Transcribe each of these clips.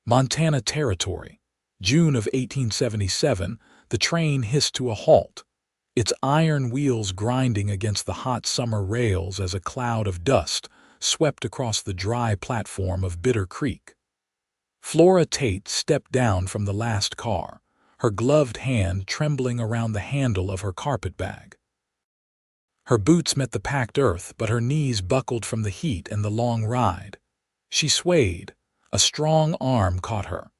Montana Territory. June of 1877, the train hissed to a halt, its iron wheels grinding against the hot summer rails as a cloud of dust swept across the dry platform of Bitter Creek. Flora Tate stepped down from the last car, her gloved hand trembling around the handle of her carpetbag. Her boots met the packed earth, but her knees buckled from the heat and the long ride. She swayed. A strong arm caught her.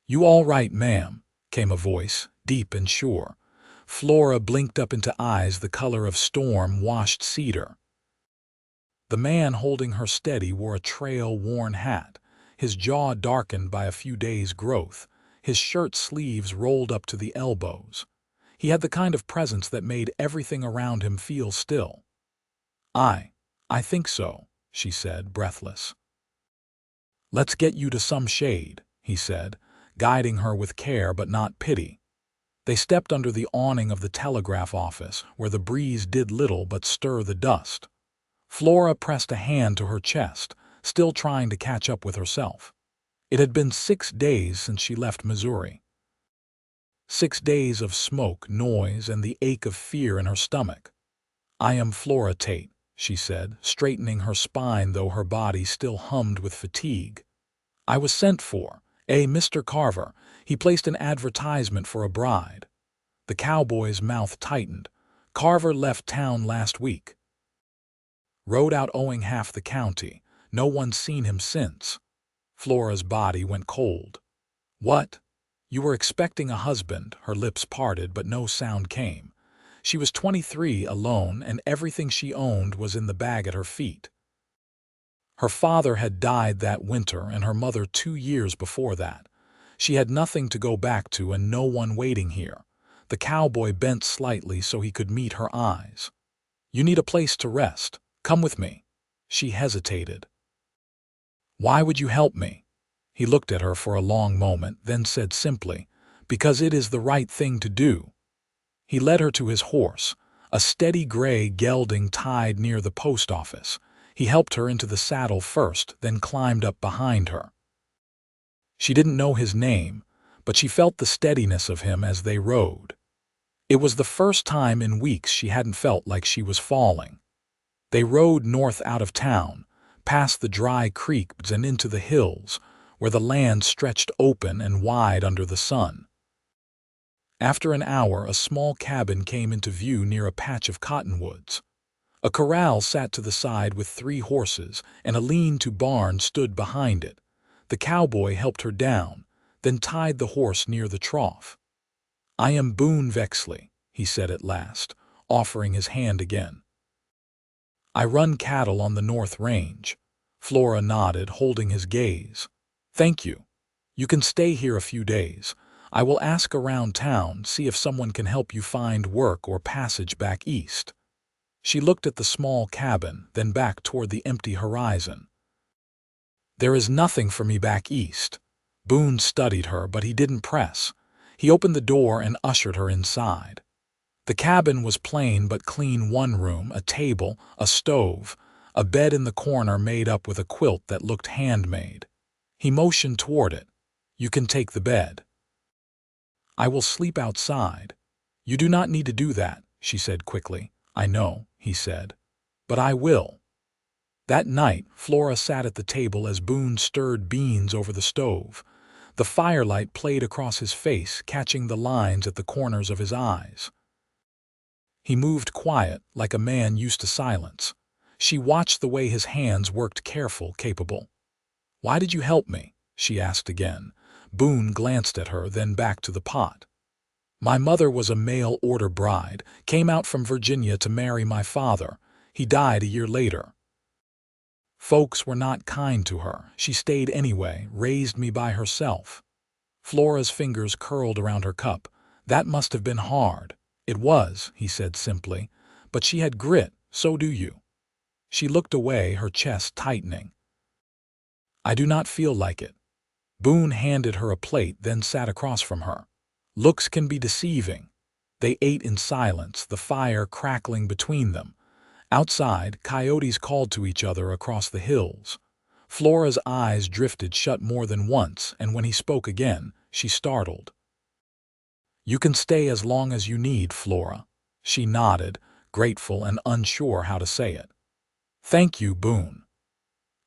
"You all right, ma'am?" came a voice, deep and sure. Flora blinked up into eyes the color of storm-washed cedar. The man holding her steady wore a trail-worn hat, his jaw darkened by a few days' growth, his shirt sleeves rolled up to the elbows. He had the kind of presence that made everything around him feel still. I think so," she said, breathless. "Let's get you to some shade," he said, guiding her with care but not pity. They stepped under the awning of the telegraph office, where the breeze did little but stir the dust. Flora pressed a hand to her chest, still trying to catch up with herself. It had been 6 days since she left Missouri. 6 days of smoke, noise, and the ache of fear in her stomach. "I am Flora Tate," she said, straightening her spine though her body still hummed with fatigue. "I was sent for. Mr. Carver. He placed an advertisement for a bride." The cowboy's mouth tightened. "Carver left town last week. Rode out owing half the county. No one's seen him since." Flora's body went cold. "What? You were expecting a husband?" Her lips parted, but no sound came. She was 23, alone, and everything she owned was in the bag at her feet. Her father had died that winter and her mother 2 years before that. She had nothing to go back to and no one waiting here. The cowboy bent slightly so he could meet her eyes. "You need a place to rest. Come with me." She hesitated. "Why would you help me?" He looked at her for a long moment, then said simply, "Because it is the right thing to do." He led her to his horse, a steady gray gelding tied near the post office. He helped her into the saddle first, then climbed up behind her. She didn't know his name, but she felt the steadiness of him as they rode. It was the first time in weeks she hadn't felt like she was falling. They rode north out of town, past the dry creeks and into the hills, where the land stretched open and wide under the sun. After an hour, a small cabin came into view near a patch of cottonwoods. A corral sat to the side with 3 horses, and a lean-to barn stood behind it. The cowboy helped her down, then tied the horse near the trough. "I am Boone Vexley," he said at last, offering his hand again. "I run cattle on the North Range." Flora nodded, holding his gaze. "Thank you. You can stay here a few days. I will ask around town, see if someone can help you find work or passage back east." She looked at the small cabin, then back toward the empty horizon. "There is nothing for me back east." Boone studied her, but he didn't press. He opened the door and ushered her inside. The cabin was plain but clean: 1 room, a table, a stove, a bed in the corner made up with a quilt that looked handmade. He motioned toward it. "You can take the bed." "I will sleep outside." "You do not need to do that," she said quickly. "I know," he said, "but I will." That night, Flora sat at the table as Boone stirred beans over the stove. The firelight played across his face, catching the lines at the corners of his eyes. He moved quiet, like a man used to silence. She watched the way his hands worked, careful, capable. "Why did you help me?" she asked again. Boone glanced at her, then back to the pot. "My mother was a mail-order bride, came out from Virginia to marry my father. He died a year later. Folks were not kind to her. She stayed anyway, raised me by herself." Flora's fingers curled around her cup. "That must have been hard." "It was," he said simply, "but she had grit, so do you." She looked away, her chest tightening. "I do not feel like it." Boone handed her a plate, then sat across from her. "Looks can be deceiving." They ate in silence, the fire crackling between them. Outside, coyotes called to each other across the hills. Flora's eyes drifted shut more than once, and when he spoke again, she startled. "You can stay as long as you need, Flora." She nodded, grateful and unsure how to say it. "Thank you, Boone."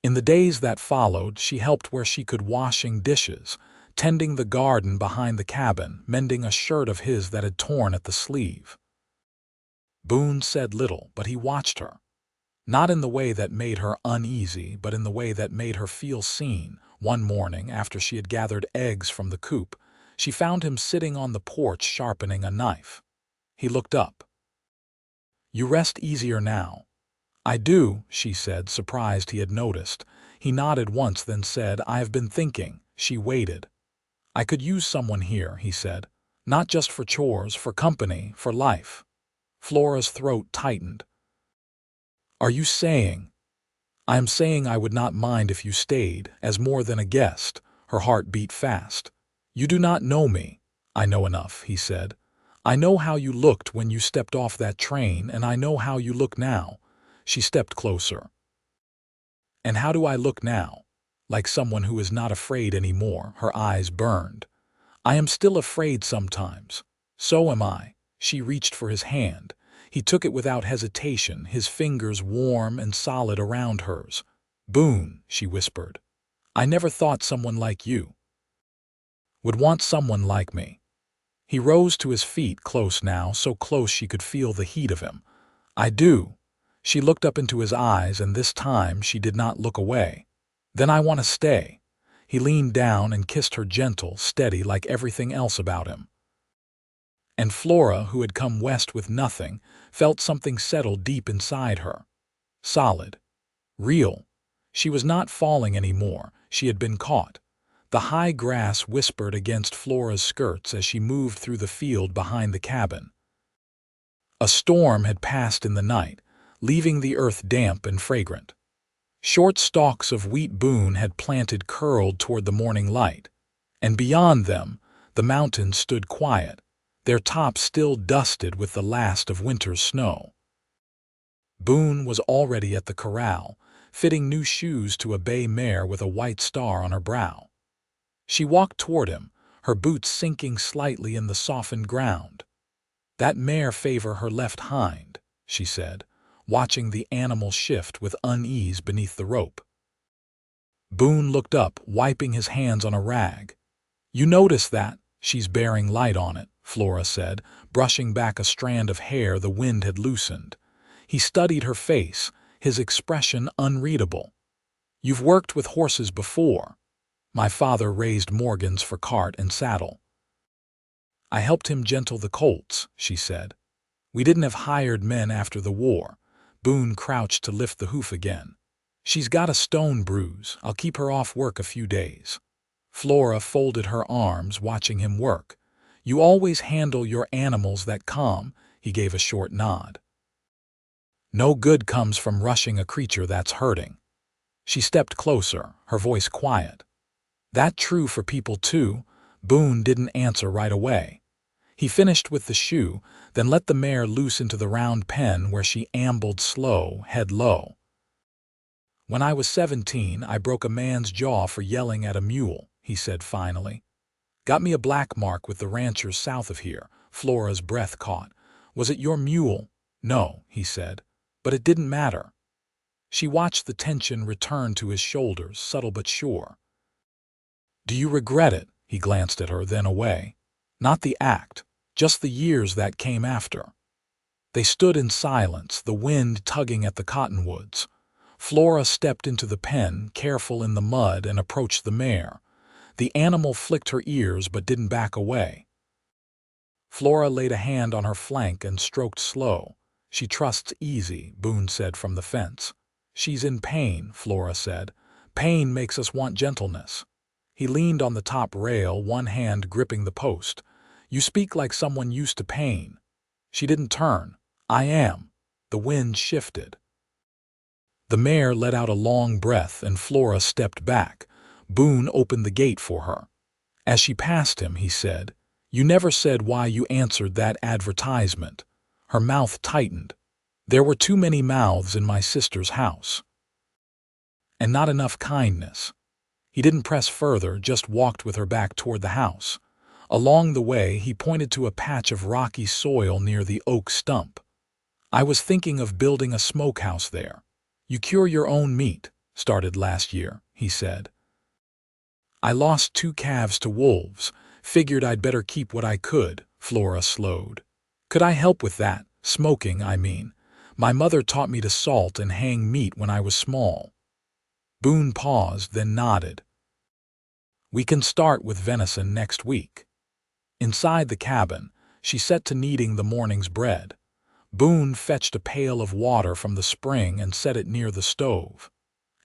In the days that followed, she helped where she could, washing dishes, tending the garden behind the cabin, mending a shirt of his that had torn at the sleeve. Boone said little, but he watched her. Not in the way that made her uneasy, but in the way that made her feel seen. One morning, after she had gathered eggs from the coop, she found him sitting on the porch sharpening a knife. He looked up. "You rest easier now." "I do," she said, surprised he had noticed. He nodded once, then said, "I have been thinking." She waited. "I could use someone here," he said. "Not just for chores, for company, for life." Flora's throat tightened. "Are you saying—" "I am saying I would not mind if you stayed, as more than a guest." Her heart beat fast. "You do not know me." "I know enough," he said. "I know how you looked when you stepped off that train, and I know how you look now." She stepped closer. "And how do I look now?" "Like someone who is not afraid anymore." Her eyes burned. "I am still afraid sometimes." "So am I." She reached for his hand. He took it without hesitation, his fingers warm and solid around hers. "Boone," she whispered, "I never thought someone like you would want someone like me." He rose to his feet, close now, so close she could feel the heat of him. "I do." She looked up into his eyes, and this time she did not look away. "Then I want to stay." He leaned down and kissed her, gentle, steady, like everything else about him. And Flora, who had come west with nothing, felt something settle deep inside her. Solid. Real. She was not falling anymore. She had been caught. The high grass whispered against Flora's skirts as she moved through the field behind the cabin. A storm had passed in the night, leaving the earth damp and fragrant. Short stalks of wheat Boone had planted curled toward the morning light, and beyond them the mountains stood quiet, their tops still dusted with the last of winter's snow. Boone was already at the corral, fitting new shoes to a bay mare with a white star on her brow. She walked toward him, her boots sinking slightly in the softened ground. "That mare favor her left hind," she said, watching the animal shift with unease beneath the rope. Boone looked up, wiping his hands on a rag. "You notice that? She's bearing light on it," Flora said, brushing back a strand of hair the wind had loosened. He studied her face, his expression unreadable. "You've worked with horses before." "My father raised Morgans for cart and saddle." "I helped him gentle the colts," she said. "We didn't have hired men after the war." Boone crouched to lift the hoof again. "She's got a stone bruise. I'll keep her off work a few days." Flora folded her arms, watching him work. "You always handle your animals that calm." He gave a short nod. "No good comes from rushing a creature that's hurting." She stepped closer, her voice quiet. "That true for people too?" Boone didn't answer right away. He finished with the shoe, then let the mare loose into the round pen where she ambled slow, head low. "When I was 17, I broke a man's jaw for yelling at a mule," he said finally. "Got me a black mark with the ranchers south of here." Flora's breath caught. "Was it your mule?" "No," he said. "But it didn't matter." She watched the tension return to his shoulders, subtle but sure. "Do you regret it?" He glanced at her, then away. "Not the act, just the years that came after." They stood in silence, the wind tugging at the cottonwoods. Flora stepped into the pen, careful in the mud, and approached the mare. The animal flicked her ears but didn't back away. Flora laid a hand on her flank and stroked slow. "She trusts easy," Boone said from the fence. "She's in pain," Flora said. "Pain makes us want gentleness." He leaned on the top rail, one hand gripping the post. "You speak like someone used to pain." She didn't turn. "I am." The wind shifted. The mare let out a long breath, and Flora stepped back. Boone opened the gate for her. As she passed him, he said, "You never said why you answered that advertisement." Her mouth tightened. "There were too many mouths in my sister's house." and not enough kindness. He didn't press further, just walked with her back toward the house. Along the way, he pointed to a patch of rocky soil near the oak stump. "I was thinking of building a smokehouse there. You cure your own meat, started last year," he said. "I lost 2 calves to wolves. Figured I'd better keep what I could," Flora slowed. "Could I help with that? Smoking, I mean. My mother taught me to salt and hang meat when I was small." Boone paused, then nodded. "We can start with venison next week." Inside the cabin, she set to kneading the morning's bread. Boone fetched a pail of water from the spring and set it near the stove.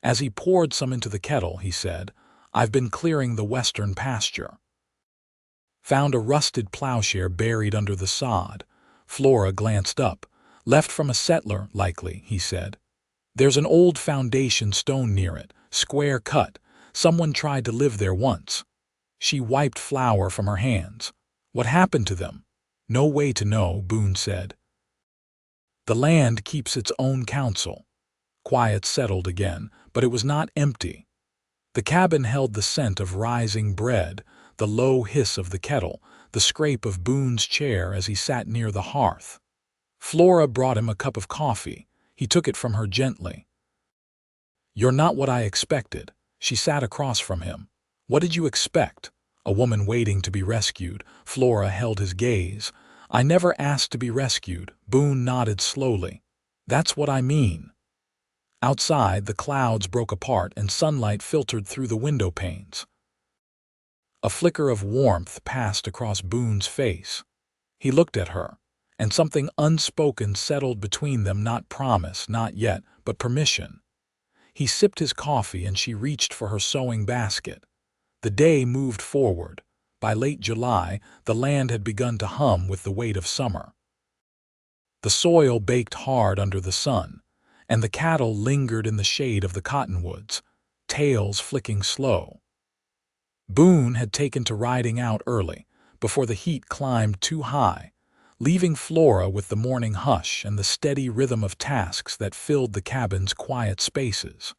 As he poured some into the kettle, he said, "I've been clearing the western pasture." Found a rusted plowshare buried under the sod. Flora glanced up. "Left from a settler, likely," he said. "There's an old foundation stone near it, square cut. Someone tried to live there once." She wiped flour from her hands. "What happened to them?" "No way to know," Boone said. "The land keeps its own counsel." Quiet settled again, but it was not empty. The cabin held the scent of rising bread, the low hiss of the kettle, the scrape of Boone's chair as he sat near the hearth. Flora brought him a cup of coffee. He took it from her gently. "You're not what I expected." She sat across from him. "What did you expect? A woman waiting to be rescued?" Flora held his gaze. "I never asked to be rescued." Boone nodded slowly. "That's what I mean." Outside, the clouds broke apart and sunlight filtered through the window panes. A flicker of warmth passed across Boone's face. He looked at her, and something unspoken settled between them, not promise, not yet, but permission. He sipped his coffee and she reached for her sewing basket. The day moved forward. By late July, the land had begun to hum with the weight of summer. The soil baked hard under the sun, and the cattle lingered in the shade of the cottonwoods, tails flicking slow. Boone had taken to riding out early, before the heat climbed too high, leaving Flora with the morning hush and the steady rhythm of tasks that filled the cabin's quiet spaces.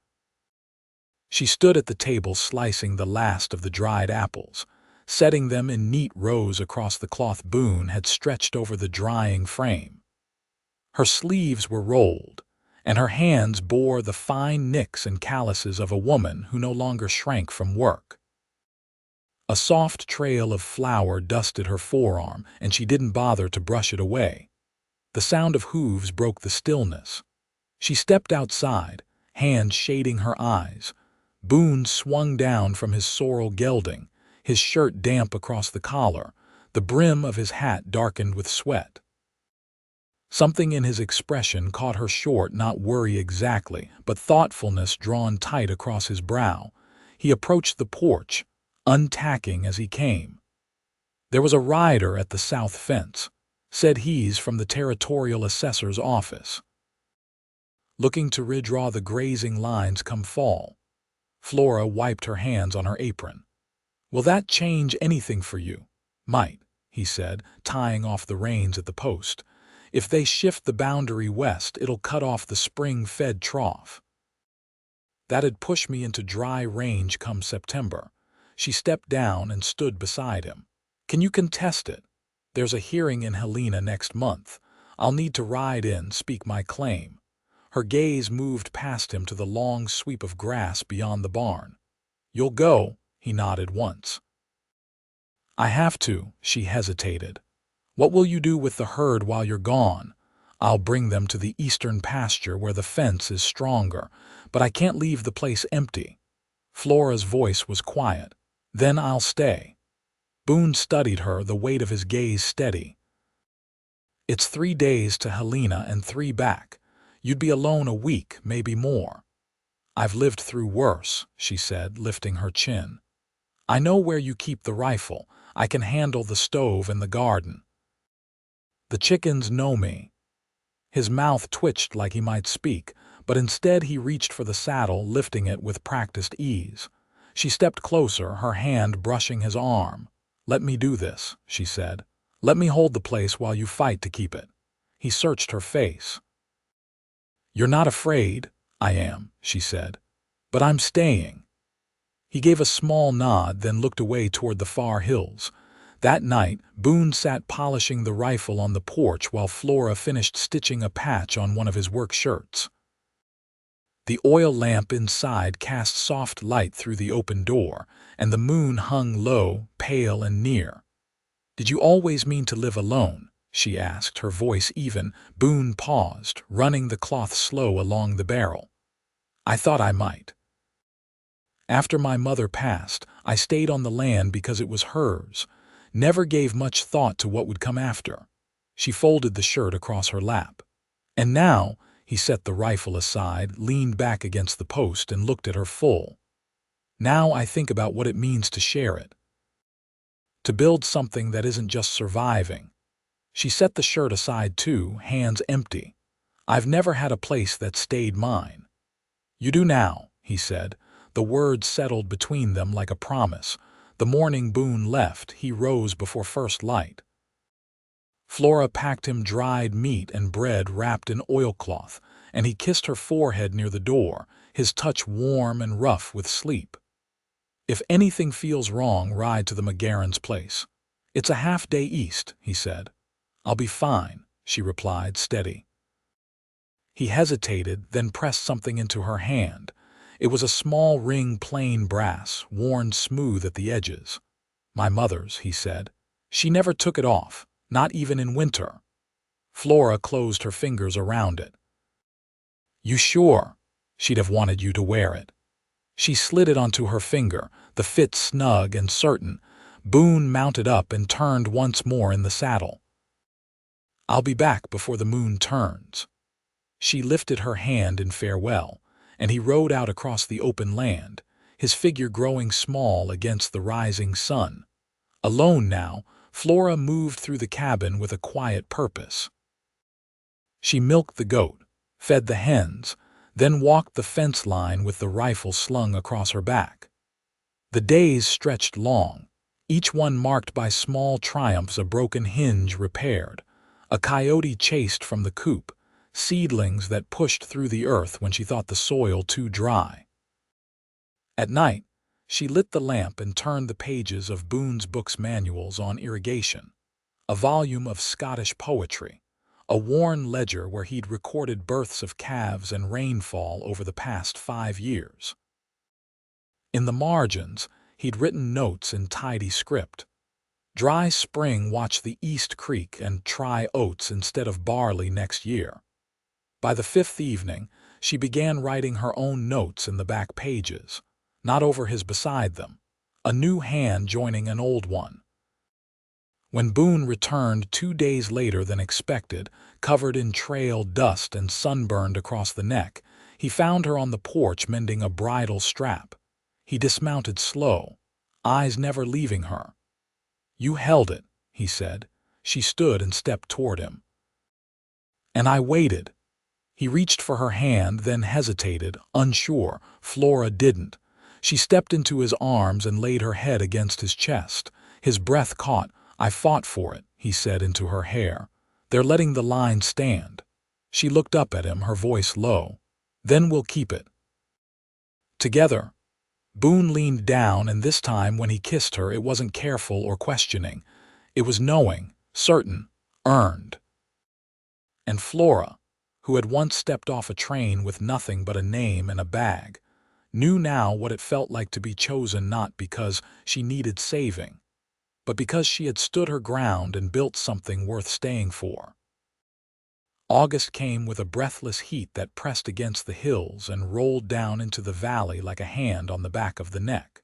She stood at the table slicing the last of the dried apples, setting them in neat rows across the cloth Boone had stretched over the drying frame. Her sleeves were rolled, and her hands bore the fine nicks and calluses of a woman who no longer shrank from work. A soft trail of flour dusted her forearm, and she didn't bother to brush it away. The sound of hooves broke the stillness. She stepped outside, hands shading her eyes. Boone swung down from his sorrel gelding, his shirt damp across the collar, the brim of his hat darkened with sweat. Something in his expression caught her short, not worry exactly, but thoughtfulness drawn tight across his brow. He approached the porch, untacking as he came. There was a rider at the south fence. Said he's from the territorial assessor's office. Looking to redraw the grazing lines come fall. Flora wiped her hands on her apron. "Will that change anything for you?" "Might," he said, tying off the reins at the post. "If they shift the boundary west, it'll cut off the spring-fed trough. That'd push me into dry range come September." She stepped down and stood beside him. "Can you contest it? There's a hearing in Helena next month. I'll need to ride in, speak my claim." Her gaze moved past him to the long sweep of grass beyond the barn. "You'll go?" He nodded once. "I have to," she hesitated. "What will you do with the herd while you're gone?" "I'll bring them to the eastern pasture where the fence is stronger, but I can't leave the place empty." Flora's voice was quiet. "Then I'll stay." Boone studied her, the weight of his gaze steady. "It's 3 days to Helena and 3 back. You'd be alone a week, maybe more." "I've lived through worse," she said, lifting her chin. "I know where you keep the rifle. I can handle the stove and the garden. The chickens know me." His mouth twitched like he might speak, but instead he reached for the saddle, lifting it with practiced ease. She stepped closer, her hand brushing his arm. "Let me do this," she said. "Let me hold the place while you fight to keep it." He searched her face. "You're not afraid?" "I am," she said. "But I'm staying." He gave a small nod, then looked away toward the far hills. That night, Boone sat polishing the rifle on the porch while Flora finished stitching a patch on one of his work shirts. The oil lamp inside cast soft light through the open door, and the moon hung low, pale and near. "Did you always mean to live alone?" she asked, her voice even. Boone paused, running the cloth slow along the barrel. "I thought I might. After my mother passed, I stayed on the land because it was hers. Never gave much thought to what would come after." She folded the shirt across her lap. "And now," he set the rifle aside, leaned back against the post, and looked at her full. "Now I think about what it means to share it. To build something that isn't just surviving." She set the shirt aside too, hands empty. "I've never had a place that stayed mine." "You do now," he said. The words settled between them like a promise. The morning Boone left, he rose before first light. Flora packed him dried meat and bread wrapped in oilcloth, and he kissed her forehead near the door, his touch warm and rough with sleep. "If anything feels wrong, ride to the McGarren's place. It's a half-day east," he said. "I'll be fine," she replied, steady. He hesitated, then pressed something into her hand. It was a small ring, plain brass, worn smooth at the edges. "My mother's," he said. "She never took it off, not even in winter." Flora closed her fingers around it. "You sure? She'd have wanted you to wear it." She slid it onto her finger, the fit snug and certain. Boone mounted up and turned once more in the saddle. "I'll be back before the moon turns." She lifted her hand in farewell, and he rode out across the open land, his figure growing small against the rising sun. Alone now, Flora moved through the cabin with a quiet purpose. She milked the goat, fed the hens, then walked the fence line with the rifle slung across her back. The days stretched long, each one marked by small triumphs: a broken hinge repaired, a coyote chased from the coop, seedlings that pushed through the earth when she thought the soil too dry. At night, she lit the lamp and turned the pages of Boone's book's manuals on irrigation, a volume of Scottish poetry, a worn ledger where he'd recorded births of calves and rainfall over the past 5 years. In the margins, he'd written notes in tidy script. "Dry spring, watch the East Creek, and try oats instead of barley next year." By the 5th evening, she began writing her own notes in the back pages, not over his beside them, a new hand joining an old one. When Boone returned 2 days later than expected, covered in trail dust and sunburned across the neck, he found her on the porch mending a bridle strap. He dismounted slow, eyes never leaving her. "You held it," he said. She stood and stepped toward him. "And I waited." He reached for her hand, then hesitated, unsure. Flora didn't. She stepped into his arms and laid her head against his chest. His breath caught. "I fought for it," he said into her hair. "They're letting the line stand." She looked up at him, her voice low. "Then we'll keep it together." Boone leaned down, and this time when he kissed her, it wasn't careful or questioning. It was knowing, certain, earned. And Flora, who had once stepped off a train with nothing but a name and a bag, knew now what it felt like to be chosen, not because she needed saving, but because she had stood her ground and built something worth staying for. August came with a breathless heat that pressed against the hills and rolled down into the valley like a hand on the back of the neck.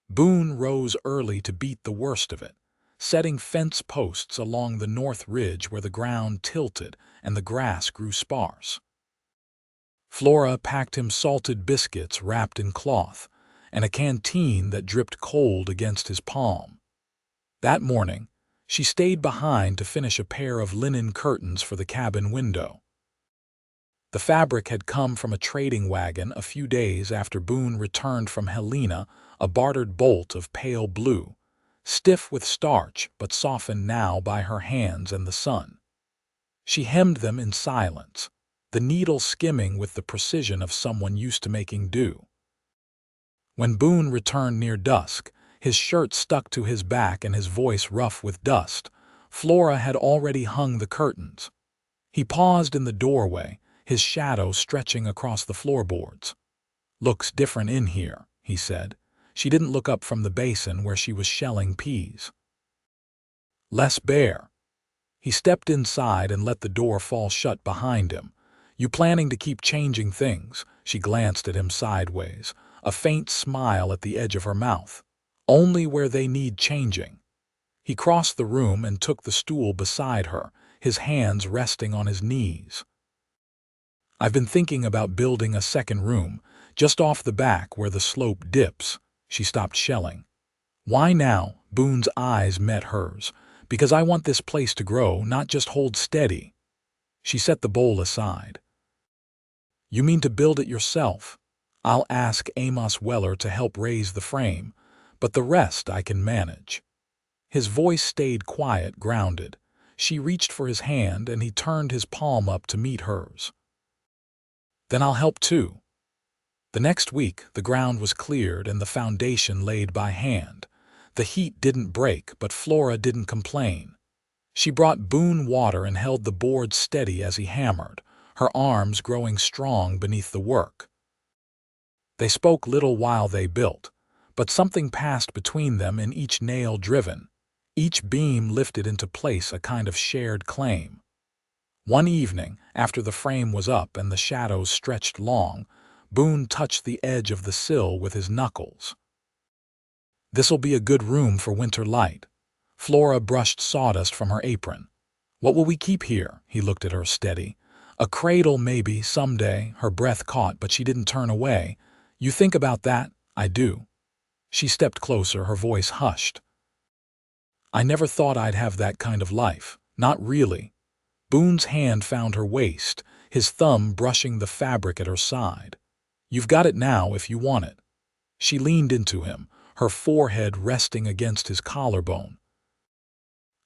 Boone rose early to beat the worst of it, setting fence posts along the north ridge where the ground tilted and the grass grew sparse. Flora packed him salted biscuits wrapped in cloth and a canteen that dripped cold against his palm. That morning, she stayed behind to finish a pair of linen curtains for the cabin window. The fabric had come from a trading wagon a few days after Boone returned from Helena, a bartered bolt of pale blue, stiff with starch but softened now by her hands and the sun. She hemmed them in silence, the needle skimming with the precision of someone used to making do. When Boone returned near dusk, his shirt stuck to his back and his voice rough with dust, Flora had already hung the curtains. He paused in the doorway, his shadow stretching across the floorboards. "Looks different in here," he said. She didn't look up from the basin where she was shelling peas. "Less bare." He stepped inside and let the door fall shut behind him. "You planning to keep changing things?" She glanced at him sideways, a faint smile at the edge of her mouth. "Only where they need changing." He crossed the room and took the stool beside her, his hands resting on his knees. "I've been thinking about building a second room, just off the back where the slope dips." She stopped shelling. "Why now?" Boone's eyes met hers. "Because I want this place to grow, not just hold steady." She set the bowl aside. "You mean to build it yourself?" "I'll ask Amos Weller to help raise the frame, but the rest I can manage." His voice stayed quiet, grounded. She reached for his hand and he turned his palm up to meet hers. "Then I'll help too." The next week, the ground was cleared and the foundation laid by hand. The heat didn't break, but Flora didn't complain. She brought Boone water and held the boards steady as he hammered, her arms growing strong beneath the work. They spoke little while they built, but something passed between them in each nail driven. Each beam lifted into place a kind of shared claim. One evening, after the frame was up and the shadows stretched long, Boone touched the edge of the sill with his knuckles. "This'll be a good room for winter light." Flora brushed sawdust from her apron. "What will we keep here?" He looked at her steady. "A cradle maybe, someday." Her breath caught, but she didn't turn away. "You think about that?" "I do." She stepped closer, her voice hushed. "I never thought I'd have that kind of life. Not really." Boone's hand found her waist, his thumb brushing the fabric at her side. "You've got it now if you want it." She leaned into him, her forehead resting against his collarbone.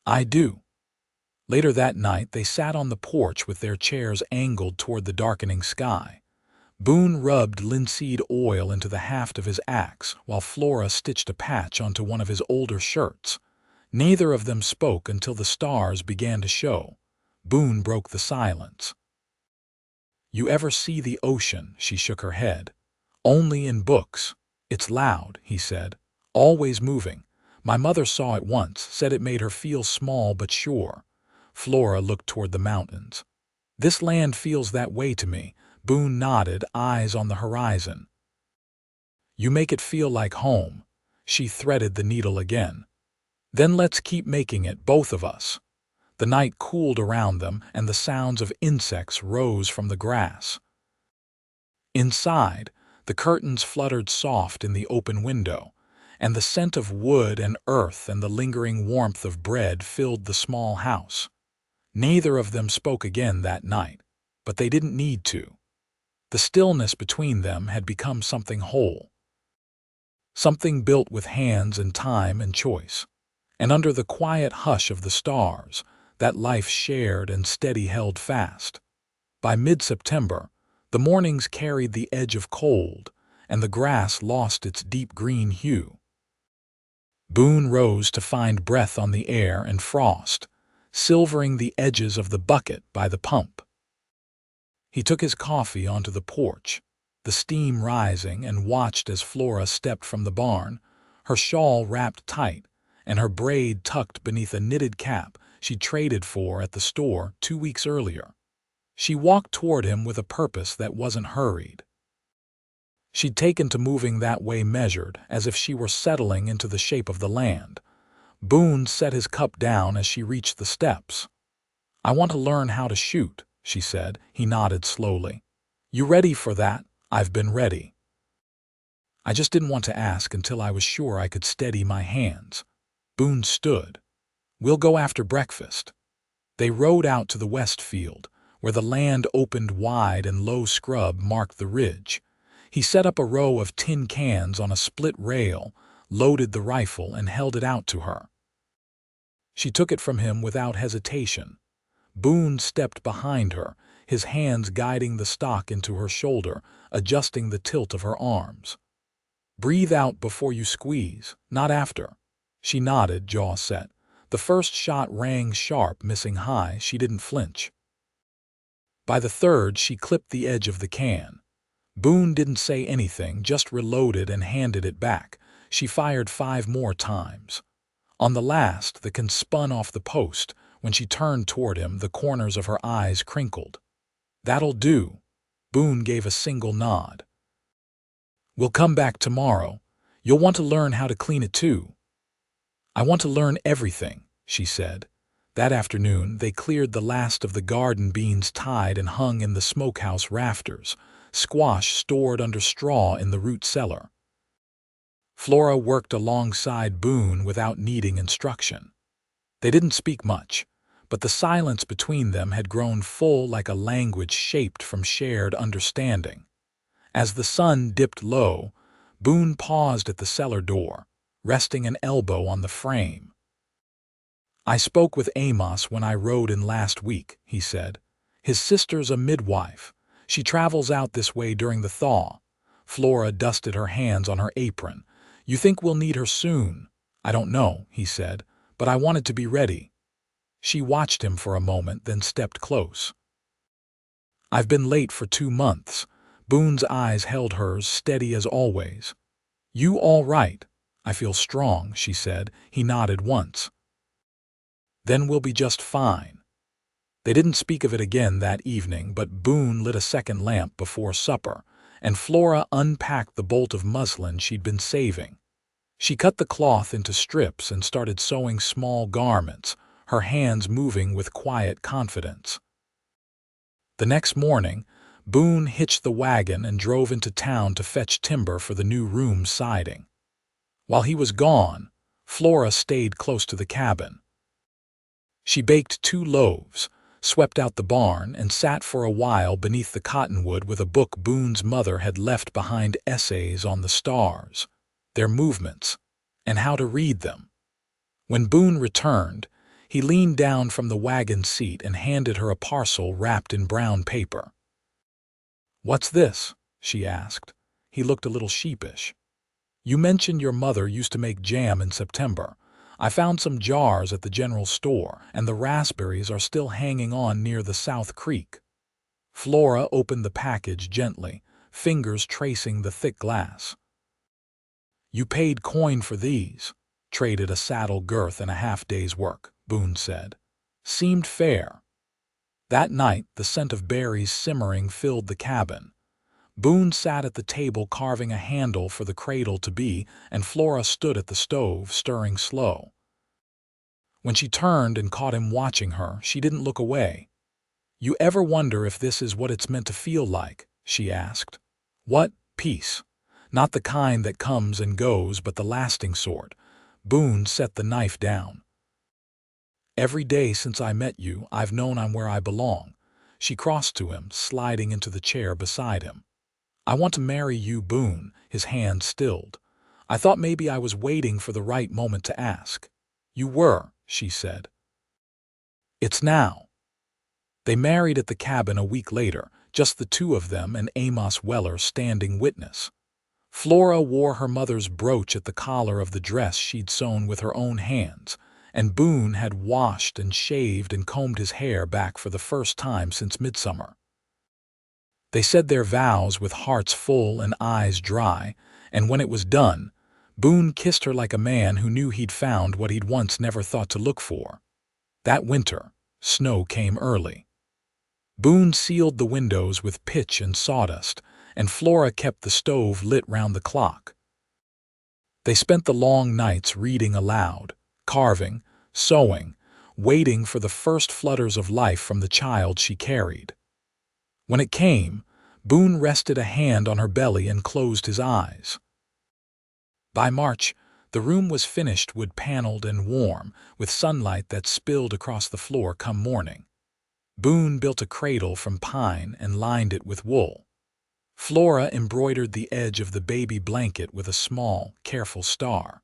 "I do." Later that night, they sat on the porch with their chairs angled toward the darkening sky. Boone rubbed linseed oil into the haft of his axe, while Flora stitched a patch onto one of his older shirts. Neither of them spoke until the stars began to show. Boone broke the silence. "You ever see the ocean?" She shook her head. "Only in books. It's loud," he said. "Always moving. My mother saw it once, said it made her feel small but sure." Flora looked toward the mountains. "This land feels that way to me." Boone nodded, eyes on the horizon. "You make it feel like home." She threaded the needle again. "Then let's keep making it, both of us." The night cooled around them, and the sounds of insects rose from the grass. Inside, the curtains fluttered soft in the open window, and the scent of wood and earth and the lingering warmth of bread filled the small house. Neither of them spoke again that night, but they didn't need to. The stillness between them had become something whole, something built with hands and time and choice. And under the quiet hush of the stars, that life shared and steady held fast. By mid-September, the mornings carried the edge of cold, and the grass lost its deep green hue. Boone rose to find breath on the air and frost, silvering the edges of the bucket by the pump. He took his coffee onto the porch, the steam rising, and watched as Flora stepped from the barn, her shawl wrapped tight, and her braid tucked beneath a knitted cap she'd traded for at the store 2 weeks earlier. She walked toward him with a purpose that wasn't hurried. She'd taken to moving that way measured, as if she were settling into the shape of the land. Boone set his cup down as she reached the steps. "I want to learn how to shoot," she said. He nodded slowly. "You ready for that?" "I've been ready. I just didn't want to ask until I was sure I could steady my hands." Boone stood. "We'll go after breakfast." They rode out to the west field, where the land opened wide and low scrub marked the ridge. He set up a row of tin cans on a split rail, loaded the rifle, and held it out to her. She took it from him without hesitation. Boone stepped behind her, his hands guiding the stock into her shoulder, adjusting the tilt of her arms. Breathe out before you squeeze, not after. She nodded, jaw set. The first shot rang sharp, missing high. She didn't flinch. By the third, she clipped the edge of the can. Boone didn't say anything, just reloaded and handed it back. She fired 5 more times. On the last, the can spun off the post. When she turned toward him, the corners of her eyes crinkled. "That'll do." Boone gave a single nod. "We'll come back tomorrow. You'll want to learn how to clean it too." "I want to learn everything," she said. That afternoon, they cleared the last of the garden beans tied and hung in the smokehouse rafters, squash stored under straw in the root cellar. Flora worked alongside Boone without needing instruction. They didn't speak much, but the silence between them had grown full, like a language shaped from shared understanding. As the sun dipped low, Boone paused at the cellar door, resting an elbow on the frame. "I spoke with Amos when I rode in last week," he said. "His sister's a midwife. She travels out this way during the thaw." Flora dusted her hands on her apron. "You think we'll need her soon?" "I don't know," he said, "but I wanted to be ready." She watched him for a moment, then stepped close. "I've been late for 2 months." Boone's eyes held hers, steady as always. "You all right?" "I feel strong," she said. He nodded once. "Then we'll be just fine." They didn't speak of it again that evening, but Boone lit a second lamp before supper, and Flora unpacked the bolt of muslin she'd been saving. She cut the cloth into strips and started sewing small garments, her hands moving with quiet confidence. The next morning, Boone hitched the wagon and drove into town to fetch timber for the new room siding. While he was gone, Flora stayed close to the cabin. She baked 2 loaves, swept out the barn, and sat for a while beneath the cottonwood with a book Boone's mother had left behind, essays on the stars, their movements, and how to read them. When Boone returned, he leaned down from the wagon seat and handed her a parcel wrapped in brown paper. "What's this?" she asked. He looked a little sheepish. "You mentioned your mother used to make jam in September. I found some jars at the general store, and the raspberries are still hanging on near the South Creek." Flora opened the package gently, fingers tracing the thick glass. "You paid coin for these." "Traded a saddle girth and a half-day's work," Boone said. "Seemed fair." That night, the scent of berries simmering filled the cabin. Boone sat at the table carving a handle for the cradle-to-be, and Flora stood at the stove, stirring slow. When she turned and caught him watching her, she didn't look away. "You ever wonder if this is what it's meant to feel like?" she asked. "What? Peace. Not the kind that comes and goes, but the lasting sort." Boone set the knife down. "Every day since I met you, I've known I'm where I belong." She crossed to him, sliding into the chair beside him. "I want to marry you, Boone." His hand stilled. "I thought maybe I was waiting for the right moment to ask." "You were," she said. "It's now." They married at the cabin a week later, just the 2 of them and Amos Weller standing witness. Flora wore her mother's brooch at the collar of the dress she'd sewn with her own hands, and Boone had washed and shaved and combed his hair back for the first time since midsummer. They said their vows with hearts full and eyes dry, and when it was done, Boone kissed her like a man who knew he'd found what he'd once never thought to look for. That winter, snow came early. Boone sealed the windows with pitch and sawdust, and Flora kept the stove lit round the clock. They spent the long nights reading aloud, carving, sewing, waiting for the first flutters of life from the child she carried. When it came, Boone rested a hand on her belly and closed his eyes. By March, the room was finished, wood-paneled and warm, with sunlight that spilled across the floor come morning. Boone built a cradle from pine and lined it with wool. Flora embroidered the edge of the baby blanket with a small, careful star.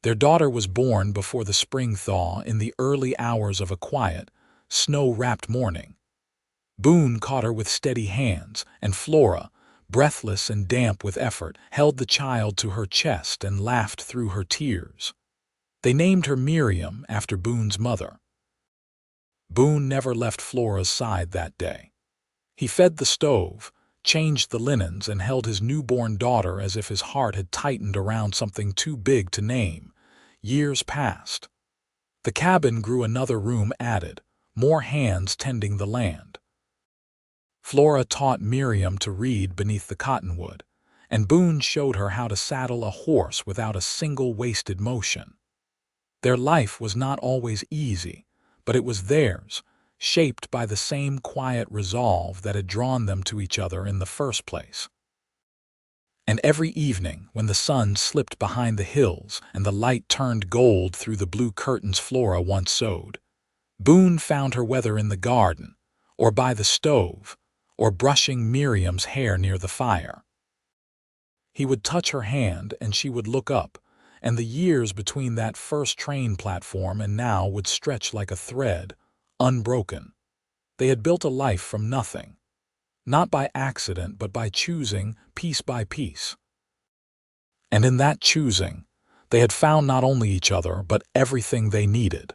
Their daughter was born before the spring thaw in the early hours of a quiet, snow-wrapped morning. Boone caught her with steady hands, and Flora, breathless and damp with effort, held the child to her chest and laughed through her tears. They named her Miriam after Boone's mother. Boone never left Flora's side that day. He fed the stove, changed the linens, and held his newborn daughter as if his heart had tightened around something too big to name. Years passed. The cabin grew, another room added, more hands tending the land. Flora taught Miriam to read beneath the cottonwood, and Boone showed her how to saddle a horse without a single wasted motion. Their life was not always easy, but it was theirs, shaped by the same quiet resolve that had drawn them to each other in the first place. And every evening, when the sun slipped behind the hills and the light turned gold through the blue curtains Flora once sewed, Boone found her whether in the garden, or by the stove, or brushing Miriam's hair near the fire. He would touch her hand and she would look up, and the years between that first train platform and now would stretch like a thread, unbroken. They had built a life from nothing, not by accident but by choosing, piece by piece. And in that choosing, they had found not only each other but everything they needed.